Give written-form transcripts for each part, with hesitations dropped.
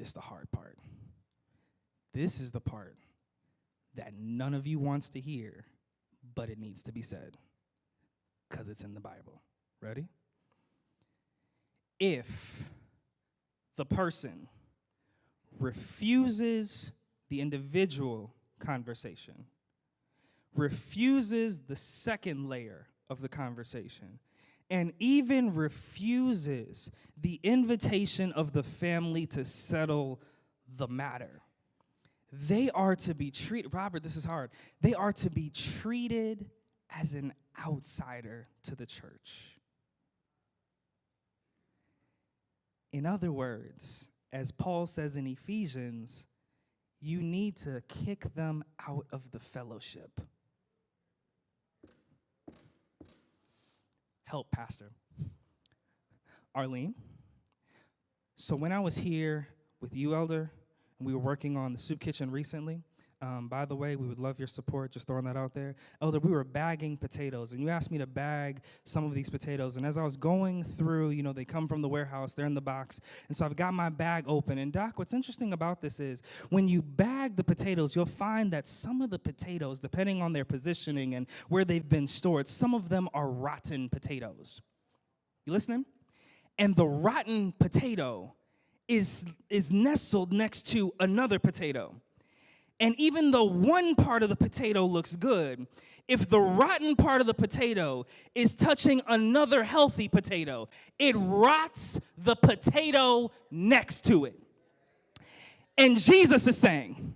This is the hard part. This is the part that none of you wants to hear, but it needs to be said because it's in the Bible. Ready? If the person refuses the individual conversation, refuses the second layer of the conversation, and even refuses the invitation of the family to settle the matter, they are to be treated, Robert, this is hard, they are to be treated as an outsider to the church. In other words, as Paul says in Ephesians, you need to kick them out of the fellowship. Help, Pastor. Arlene, so when I was here with you, Elder, and we were working on the soup kitchen recently, by the way, we would love your support, just throwing that out there. Elder, we were bagging potatoes, and you asked me to bag some of these potatoes, and as I was going through, they come from the warehouse, they're in the box, and so I've got my bag open, and Doc, what's interesting about this is when you bag the potatoes, you'll find that some of the potatoes, depending on their positioning and where they've been stored, some of them are rotten potatoes. You listening? And the rotten potato is nestled next to another potato. And even though one part of the potato looks good, if the rotten part of the potato is touching another healthy potato, it rots the potato next to it. And Jesus is saying,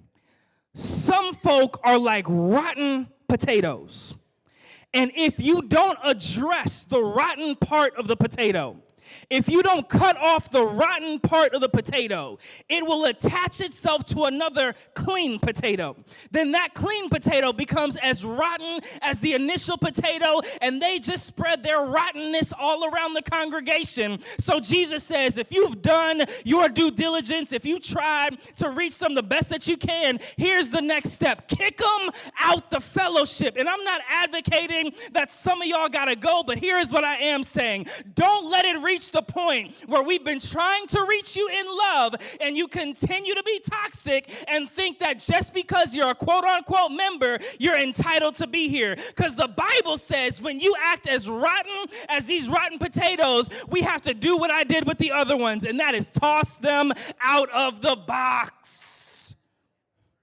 some folk are like rotten potatoes. And if you don't address the rotten part of the potato, if you don't cut off the rotten part of the potato, it will attach itself to another clean potato. Then that clean potato becomes as rotten as the initial potato, and they just spread their rottenness all around the congregation. So Jesus says, if you've done your due diligence, if you tried to reach them the best that you can, here's the next step. Kick them out the fellowship. And I'm not advocating that some of y'all got to go, but here's what I am saying. Don't let it reach the point where we've been trying to reach you in love and you continue to be toxic and think that just because you're a quote-unquote member, you're entitled to be here. Because the Bible says when you act as rotten as these rotten potatoes, we have to do what I did with the other ones, and that is toss them out of the box.